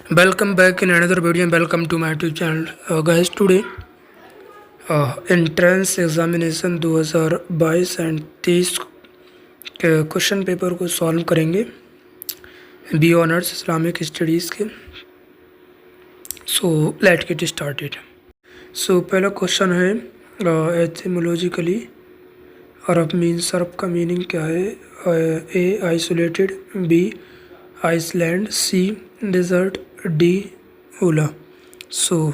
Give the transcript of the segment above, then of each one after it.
Welcome back in another video and welcome to my YouTube channel. Guys, today entrance examination 2022 and 23 के question paper को solve करेंगे B honours Islamic studies के. So let get started. So पहला question है एथिमोलॉजिकली अरब means. अरब का meaning क्या है? A isolated, B Iceland, C desert, D ओला. So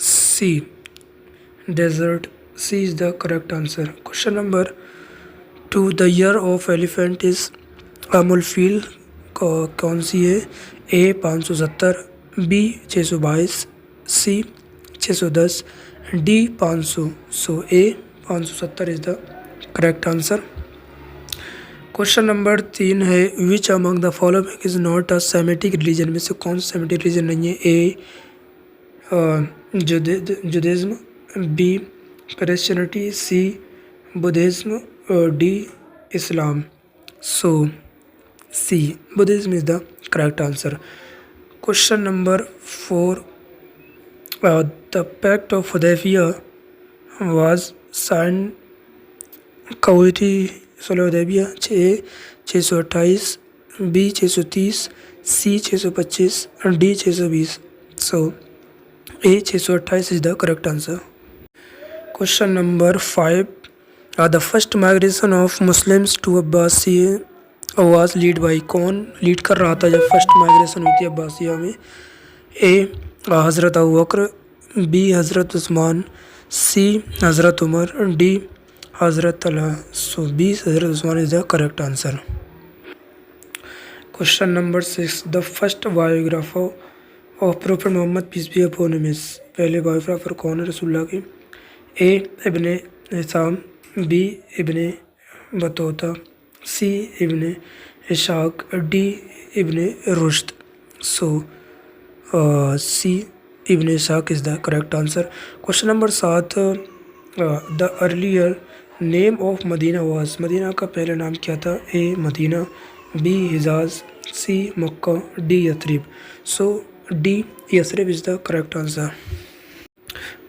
C desert, C is the correct answer. Question number 2. The year of elephant is अमुलफील कौन सी है? A 570, B 622, C 610, D 500. So A 570 is the correct answer. Question number 3 है which among the following is not a Semitic religion. में से कौन सा Semitic religion नहीं है? A Judaism, B Christianity, C Buddhism, D Islam. So C Buddhism is the correct answer. Question number 4. The pact of Hudaibiya was sign कब हुई थी? सुलह Hudaibiya. 628, B 630, C 625, D 620. So A 628 is the correct answer. Question number 5. The first migration of Muslims to Abyssinia was lead by. कौन lead कर रहा था जब first migration हुई थी अब्बासिया में? ए हज़रत अबू बकर, बी हज़रत उस्मान, सी हज़रत उमर, डी हज़रत तलहा. सो बी हज़रत Usman is the correct answer. Question number 6. The first biographer of prophet Mohammed peace be upon him. पहले बायोग्राफर कौन है रसूलुल्लाह के? A Ibn Hisham, B Ibn Battuta, C Ibn Ishaq, D Ibn Rushd. So C Ibn Ishaq is the correct answer. Question number 7. The earlier name of Medina was. Medina का पहला नाम क्या था? A Medina, B Hijaz, C Mecca, D यथरिब. So D Yathrib is the correct answer.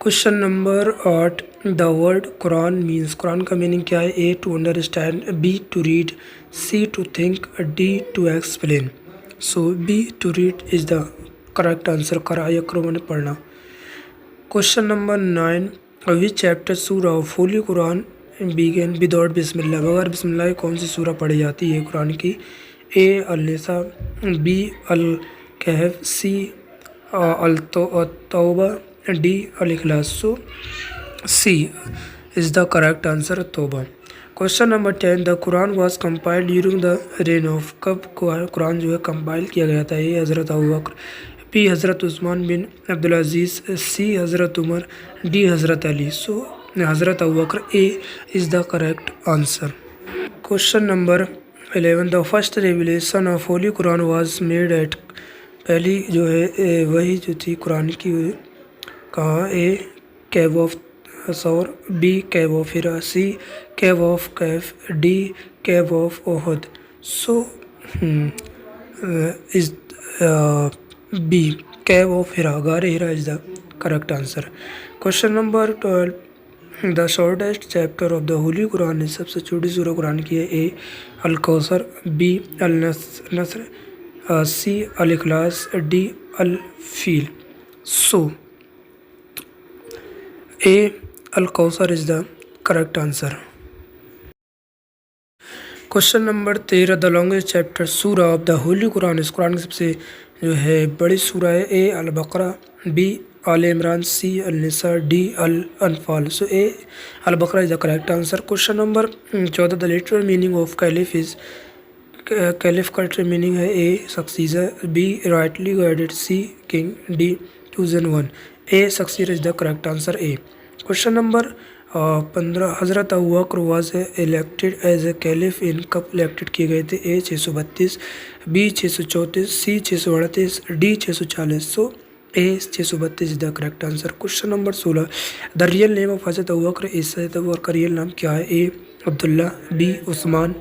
Question number 8. The word Quran means. Quran का meaning क्या है? A to understand, B to read, C to think, D to explain. So B to read is the correct answer. करा यकरो मैंने पढ़ना. Question number 9. Which chapter सूरा of holy Quran begin without Bismillah. बगैर बिस्मिल्लाह कौन सी सूरा पढ़ी जाती है कुरान की? A al Nisa, B al Kahf, C al Tawba, D al Ikhlas. So C is the correct answer, Tawba. Question number 10. The Quran was compiled during the reign of. कब Quran जो है कंपाइल किया गया था? ए हज़रत अबू बकर, बी हज़रत उस्मान बिन Abdul Aziz, C Hazrat Umar, D Hazrat Ali. So Hazrat Abu Bakr A is the correct answer. Question number 11. The first revelation of holy Quran was made at. पहली जो है वही जो थी Quran की कहाँ? A cave of Thawr, B cave of Hira, C cave of Kahf, D cave of Uhud. So is B cave of Hira, गारे हिरा is the correct answer. Question number 12. The shortest chapter of the holy Quran है. सबसे छोटी सूरह Quran की है. A al Kausar, B al Nasr, C al Ikhlas, D al Fil. So A al Kausar is the correct answer. Question number 13. The longest chapter सूरा of the holy Quran. इस Quran की सबसे जो है बड़ी सूरा है. A al Baqarah, B Al Imran, C al Nisa, D al Anfal. So A al Baqarah is the correct answer. Question number 14. The literal meaning of caliph is. Caliph का literal meaning है A successor, B rightly guided, C king, D chosen one. A successor is the correct answer, A. Question number 15. Hazrat Abu Bakr was elected as a caliph in. कब elected किए गए थे? ए 632, B 634, C 638, D 640. So A 632 is the correct answer. Question number 16. The real name of Hazrat Abu Bakr is. हज़रत Abu बकर का real नाम क्या है? A Abdullah, B Usman,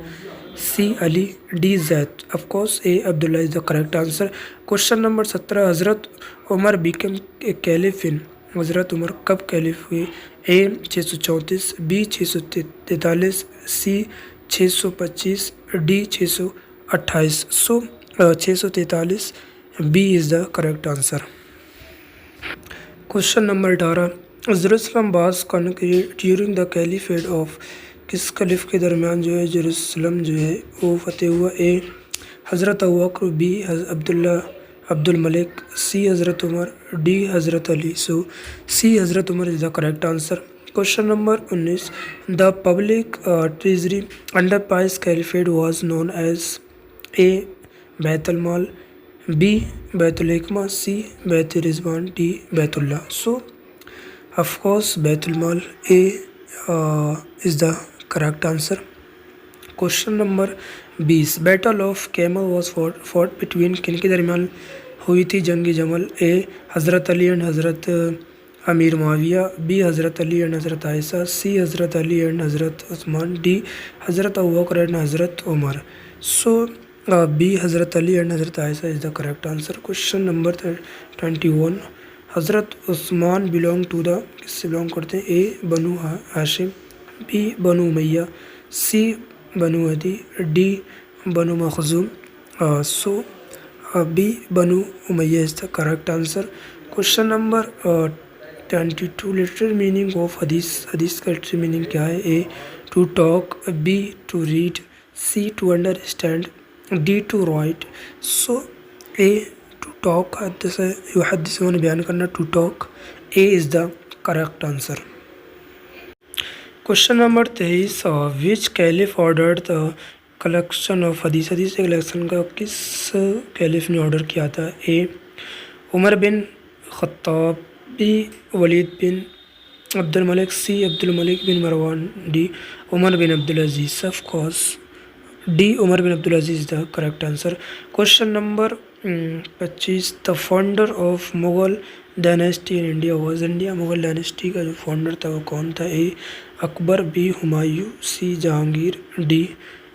C. Ali, D. Zaid. Of course, A. Abdullah is the correct answer. Question number 17. Hazrat Umar became a caliph in. हज़रत उमर कब caliph हुए? A 634, B 643, C 625, D 628. So 643 B is the correct answer. Question number 18. Jerusalem was conquered during the caliphate of. किस खलीफ के दरमियान जो है Jerusalem जो है वो फतेह हुआ? A Hazrat Abu Bakr, B Abdullah Abdul Malik, C Hazrat Umar, D Hazrat Ali. So C Hazrat Umar is the correct answer. Question number 19. The public treasury under pious caliphate was known as. A Baitul Mal, B Baitul Hikma, C Baitul Rizwan, D Baitullah. So of course Baitul Mal A is the correct answer. Question number 20. Battle of camel was fought between. किन के दरमियान हुई थी जंग जमल? ए हज़रत Ali and हज़रत अमीर मुआविया, बी हज़रत अली एंड हज़रत आयशा, सी हज़रत अली एंड हज़रत उस्मान, डी हज़रत अबू बकर एंड हज़रत उमर. सो बी हज़रत Ali and Hazrat Ayesha is the correct answer. Question number 21. Hazrat Usman belong to the. किससे बिलोंग करते हैं? A Banu Hashim, B Banu Umayya, C Banu Adi, D Banu Makhzum. So B Banu Umayya is the correct answer. Question number 22. Literal meaning of हदीस. हदीस का literal meaning क्या है? A to talk, B to read, C to understand, D to write. So A to talk युहद्दिसून बयान करना, to talk. A is the correct answer. Question number 23. Which caliph ordered the collection of हदीस. हदीस के collection का किस caliph ने order किया था? A Umar bin Khattab, B Walid bin Abdul Malik, C Abdul Malik bin Marwan, D Umar bin Abdul Aziz. Of course D Umar bin Abdul Aziz the correct answer. Question number 25. The founder of Mughal dynasty in India was. India Mughal dynasty का जो founder था वो कौन था? A Akbar, B Humayun, C Jahangir, D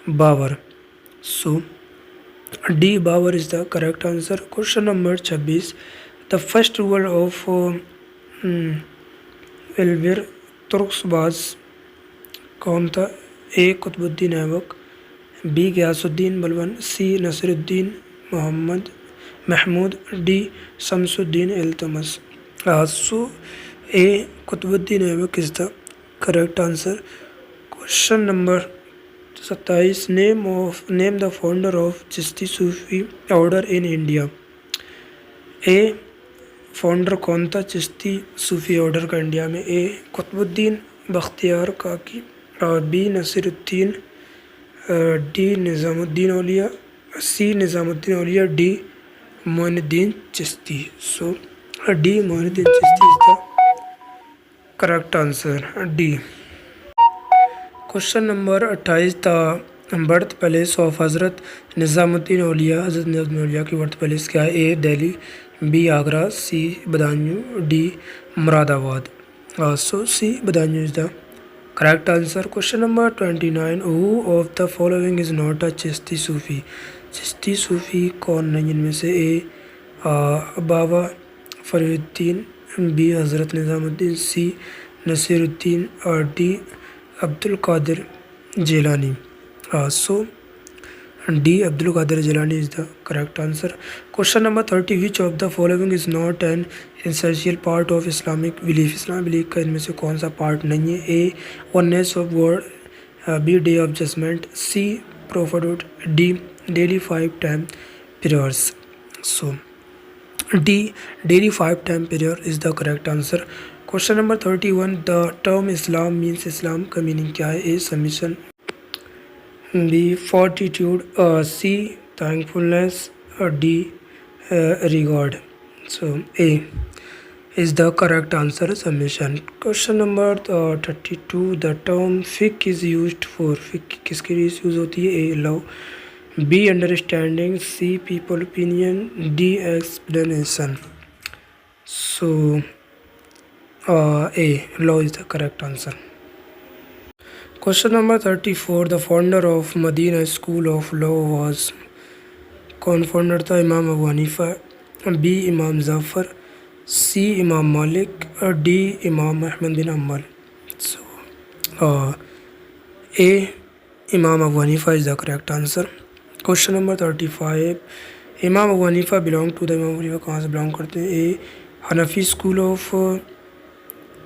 Babur. So D Babur is the correct answer. Question number 26. The first ruler of Ilbari तुर्कसबाज कौन था? A Qutbuddin Aibak, B Ghiyasuddin Balban, C Nasiruddin Mohammad Mahmud, D Shamsuddin Iltutmish. So A Qutbuddin Aibak is the correct answer. Question number 27. Name the founder of Chishti sufi order in India. ए founder कौन था Chishti sufi order का India में? A Qutbuddin Bakhtiyar Kaki, B Nasiruddin, D Nizamuddin Auliya, C Nizamuddin Auliya, D Moinuddin Chishti. So D Moinuddin Chishti is the correct answer. D. Question number 28. The birth palace of Hazrat Nizamuddin औलिया. हज़रत निज़ामुद्दीन औलिया की birth palace क्या है? A Delhi, B Agra, C Badaun, D Moradabad. So C Badaun is the correct answer. Question number 29. Who of the following is not a Chishti sufi. Chishti sufi कौन नहीं इनमें से? ए बाबा Fariduddin, B Hazrat Nizamuddin, C Nasiruddin, और D Abdul Qadir Jilani. So D Abdul Qadir Jilani is the correct answer. Question number 30. Which of the following is not an essential part of Islamic belief. Islam belief का इनमें से कौन सा part नहीं है? A oneness of God, B day of judgment, C prophethood, D daily 5 time prayers. So D daily 5 time prayer is the correct answer. Question number 31. The term Islam means. Islam का meaning क्या है? A submission, B fortitude, C thankfulness, D regard. So A is the correct answer submission. Question number 32. The term fiqh is used for. फिक किसके लिए use होती है? A love, B understanding, C people opinion, D explanation. So A law is the correct answer. Question number 34, the founder of Medina school of law was, कौन founder था? इमाम Abu Hanifa, B इमाम जाफ़र, सी इमाम मालिक और D इमाम अहमद बिन humble. So A Imam Abu Hanifa is the correct answer. Question number 35, Imam Abu Hanifa belong to the, इमाम Abu Hanifa कहाँ से बिलोंग करते हैं? ए हनफी स्कूल ऑफ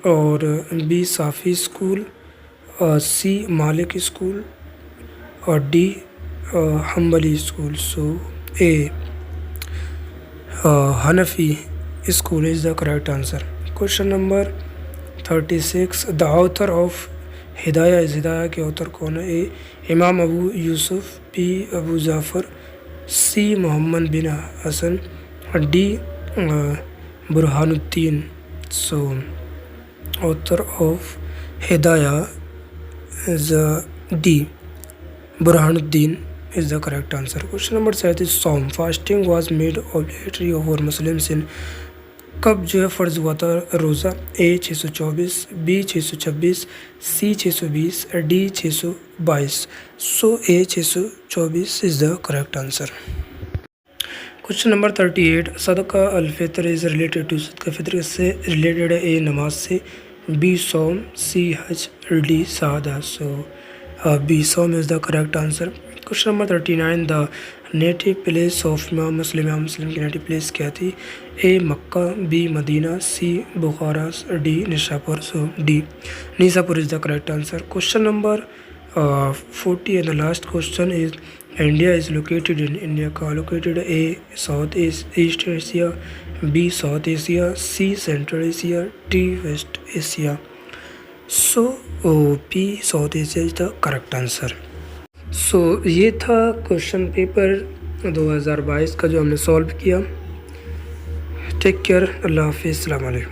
और B Shafi school, C Maliki school और D Hanbali school. So A Hanafi school is the correct answer. Question number 36, the author of Hidaya is, Hidaya के author कौन है? A Imam Abu Yusuf, B Abu Jafar, C Mohammad bin Hasan, D Burhanuddin. So author of Hidaya is D Burhanuddin is the correct answer. Question number 37, sawm fasting was made obligatory for Muslims in, कब जो है फ़र्ज़ हुआ था रोज़ा? A 624, B 626, C 620, D 622। So A 624 is the correct answer. Question number 38, sadaqah al fitr is related to, सदका फितर से रिलेटेड है? ए नमाज से, B sawm, C Hajj, D Shahada. So B sawm is the correct answer. Question number 39, the native place of Imam Muslim, इमाम Muslim की native place क्या थी? A Mecca, B Medina, C Bukhara, D Nishapur. So D Nishapur is the correct answer. Question number 40 and the last question is, India is located in, India कहाँ located? A South East Asia, B South Asia, C Central Asia, D waste Asia. So P South Asia is the correct answer. So ये था question paper 2022 का जो हमने solve किया। Take care, अल्लाह हाफिज़, अस्सलाम वालेकुम।